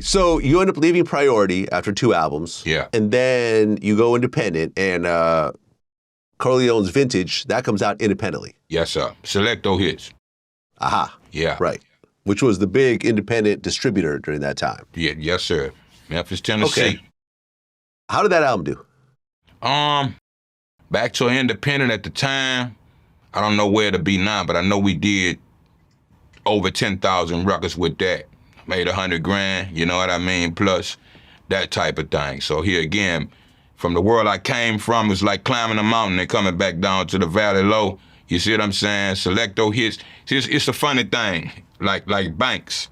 So you end up leaving Priority after 2 albums. Yeah. And then you go independent, and Corleone's Vintage, that comes out independently. Yes, sir. Selecto Hits. Aha. Yeah. Right. Which was the big independent distributor during that time. Yeah, yes, sir. Memphis, Tennessee. Okay. How did that album do? Back to independent at the time. I don't know where to be now, but I know we did over 10,000 records with that. Made 100 grand, you know what I mean? Plus that type of thing. So here again, from the world I came from, it was like climbing a mountain and coming back down to the valley low. You see what I'm saying? Selecto Hits. It's a funny thing, like banks.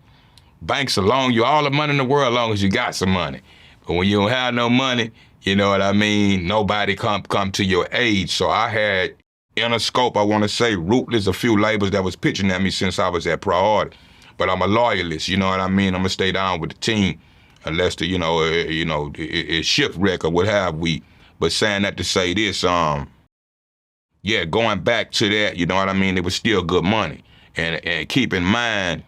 Banks will loan you all the money in the world as long as you got some money. But when you don't have no money, you know what I mean, nobody come to your aid. So I had Interscope, I want to say, Rootless, a few labels that was pitching at me since I was at Priority. But I'm a loyalist, you know what I mean? I'm going to stay down with the team unless it's shipwreck or what have we. But saying that to say this, yeah, going back to that, you know what I mean, it was still good money. And keep in mind,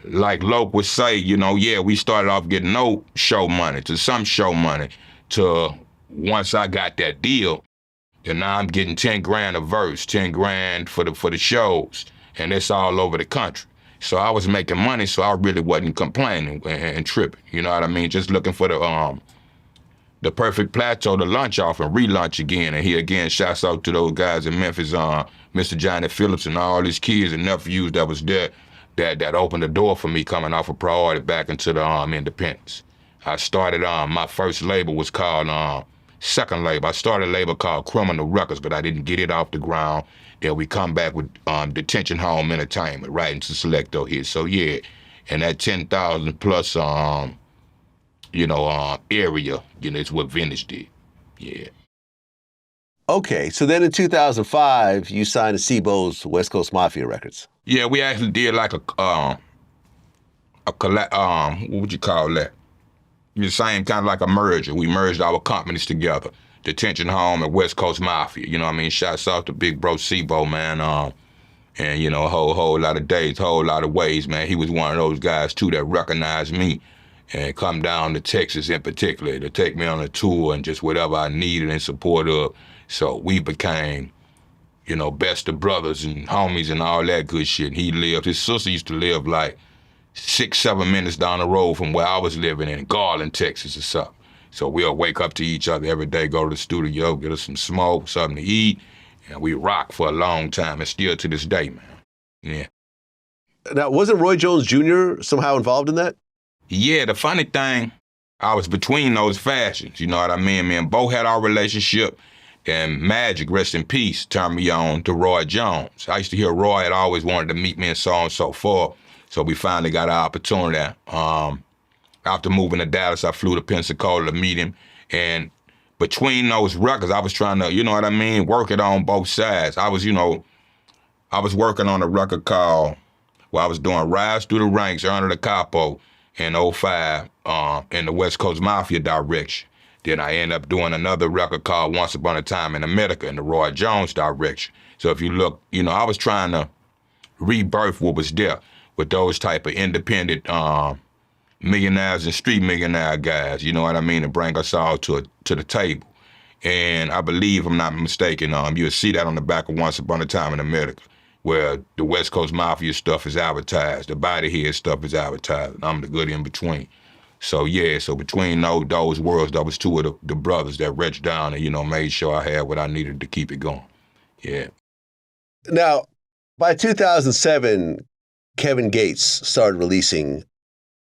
like Lope would say, you know, yeah, we started off getting no show money to some show money to once I got that deal, then now I'm getting 10 grand a verse, 10 grand for the shows, and it's all over the country. So I was making money, so I really wasn't complaining and tripping, you know what I mean? Just looking for the perfect plateau to lunch off and relaunch again. And here again, shouts out to those guys in Memphis, Mr. Johnny Phillips and all his kids and nephews that was there. That opened the door for me coming off of Priority back into the independence. I started, my first label was called, second label. I started a label called Criminal Records, but I didn't get it off the ground. Then we come back with Detention Home Entertainment, right into Selecto Hits. So yeah, and that 10,000 plus, area, you know, it's what Vintage did, yeah. Okay, so then in 2005, you signed to Sebo's West Coast Mafia Records. Yeah, we actually did like what would you call that? The same kind of like a merger. We merged our companies together. Detention Home and West Coast Mafia. You know what I mean? Shouts out to big bro Sebo, man. And you know, a whole lot of days, whole lot of ways, man. He was one of those guys too that recognized me and come down to Texas in particular to take me on a tour and just whatever I needed in support of. So we became, you know, best of brothers and homies and all that good shit. His sister used to live like 6-7 minutes down the road from where I was living in Garland, Texas or something. So we'll wake up to each other every day, go to the studio, get us some smoke, something to eat, and we rock for a long time, and still to this day, man. Yeah. Now, wasn't Roy Jones Jr. somehow involved in that? Yeah, the funny thing, I was between those fashions, you know what I mean? Me and Bo had our relationship, and Magic, rest in peace, turned me on to Roy Jones. I used to hear Roy had always wanted to meet me and so on and so forth, so we finally got an opportunity. After moving to Dallas, I flew to Pensacola to meet him, and between those records, I was trying to, you know what I mean, work it on both sides. I was working on a record called, I was doing Rise Through the Ranks, Earner the Capo, in 2005, in the West Coast Mafia direction. Then I ended up doing another record called Once Upon a Time in America in the Roy Jones direction. So if you look, you know, I was trying to rebirth what was there with those type of independent millionaires and street millionaire guys, you know what I mean, and bring us all to the table. And I believe, if I'm not mistaken, you'll see that on the back of Once Upon a Time in America, where the West Coast Mafia stuff is advertised, the Body Head stuff is advertised, and I'm the good in between. So yeah, so between those worlds, that was two of the brothers that reached down and, you know, made sure I had what I needed to keep it going. Yeah. Now, by 2007, Kevin Gates started releasing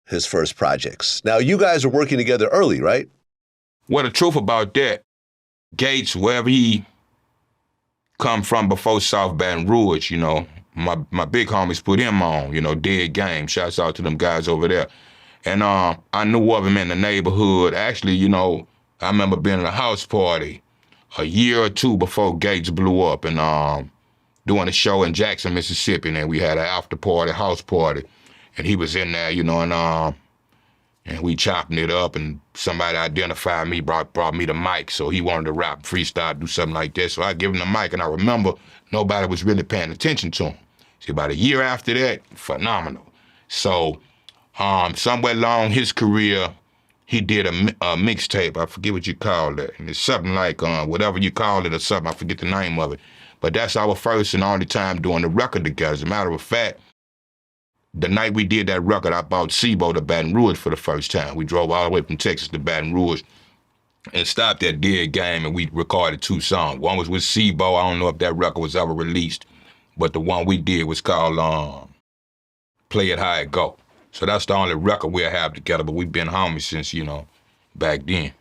his first projects. Now, you guys were working together early, right? Well, the truth about that, Gates, wherever he come from before South Baton Rouge, you know, my big homies put him on, you know, Dead Game. Shouts out to them guys over there. And I knew of him in the neighborhood. Actually, you know, I remember being at a house party a year or two before Gates blew up and doing a show in Jackson, Mississippi, and we had an after party, house party, and he was in there, you know, and we chopping it up, and somebody identified me, brought me the mic, so he wanted to rap, freestyle, do something like that, so I give him the mic, and I remember nobody was really paying attention to him. See, about a year after that, phenomenal. So Somewhere along his career, he did a mixtape. I forget what you call that. And it's something like whatever you call it or something. I forget the name of it. But that's our first and only time doing the record together. As a matter of fact, the night we did that record, I bought Sebo to Baton Rouge for the first time. We drove all the way from Texas to Baton Rouge and stopped at Dead Game, and we recorded 2 songs. One was with Sebo. I don't know if that record was ever released, but the one we did was called Play It How It Go. So that's the only record we'll have together, but we've been homies since, back then.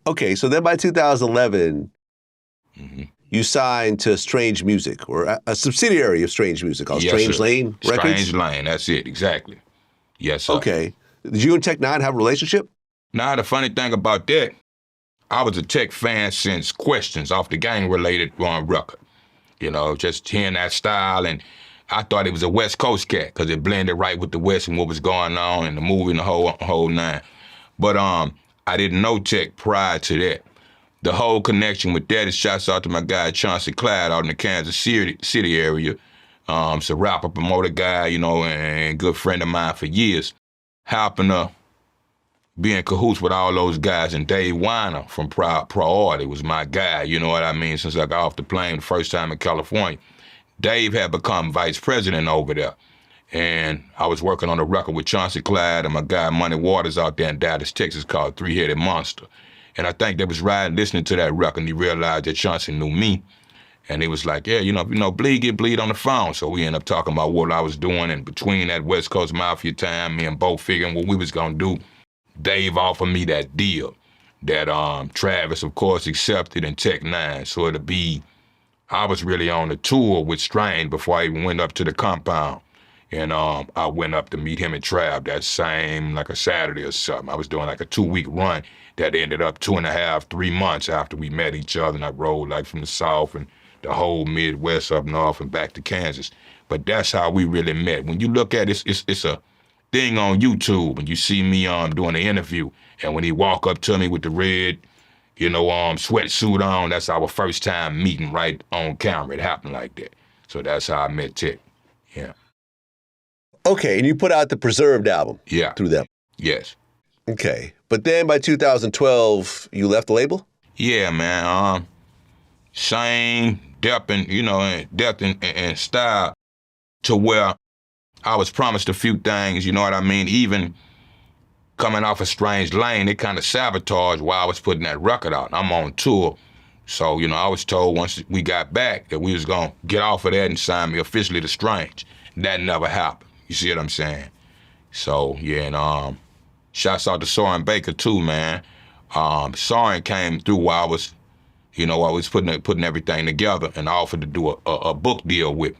Okay, so then by 2011, you signed to Strange Music, or a subsidiary of Strange Music called Strange Lane Records? Strange Lane, that's it, exactly. Yes, sir. Okay. Did you and Tech-9 have a relationship? Now, the funny thing about that, I was a Tech fan since Questions off the gang-related record. Just hearing that style, and I thought it was a West Coast cat because it blended right with the West and what was going on and the movie and the whole nine. But I didn't know Tech prior to that. The whole connection with that is shouts out to my guy Chauncey Clyde out in the Kansas City area. It's a rapper, promoter guy, and good friend of mine for years. Happened to be in cahoots with all those guys, and Dave Weiner from Priority was my guy, you know what I mean, since I got off the plane the first time in California. Dave had become vice president over there, and I was working on a record with Chauncey Clyde and my guy Money Waters out there in Dallas, Texas called Three-Headed Monster. And I think they was riding, listening to that record, and he realized that Chauncey knew me. And he was like, yeah, Bleed, get Bleed on the phone. So we ended up talking about what I was doing, and between that West Coast Mafia time, me and Bo figuring what we was gonna do, Dave offered me that deal that Travis, of course, accepted, and Tech-9. So I was really on a tour with Strange before I even went up to the compound. And I went up to meet him and Trav that same, like a Saturday or something. I was doing like a 2-week run that ended up 2.5, 3 months after we met each other, and I rode like from the South and the whole Midwest up north and back to Kansas. But that's how we really met. When you look at it, it's a thing on YouTube, and you see me doing the interview, and when he walk up to me with the red, sweatsuit on, that's our first time meeting right on camera. It happened like that. So that's how I met Tech. Yeah. Okay, and you put out the Preserved album. Yeah. Through them. Yes. Okay, but then by 2012, you left the label? Yeah, man. Same depth and style to where I was promised a few things, you know what I mean? Even coming off a Strange Lane, it kind of sabotaged while I was putting that record out. I'm on tour. So, I was told once we got back that we was going to get off of that and sign me officially to Strange. That never happened. You see what I'm saying? So, yeah, and shouts out to Soren Baker, too, man. Soren came through while I was, putting everything together, and offered to do a book deal with me.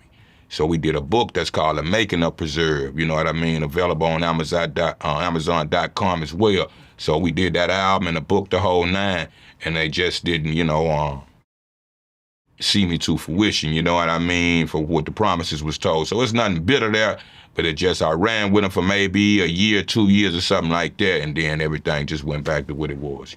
So we did a book that's called The Making of Preserve, you know what I mean? Available on Amazon.com as well. So we did that album and the book, the whole nine, and they just didn't, see me to fruition, you know what I mean, for what the promises was told. So it's nothing bitter there, but I ran with them for maybe a year, 2 years or something like that, and then everything just went back to what it was.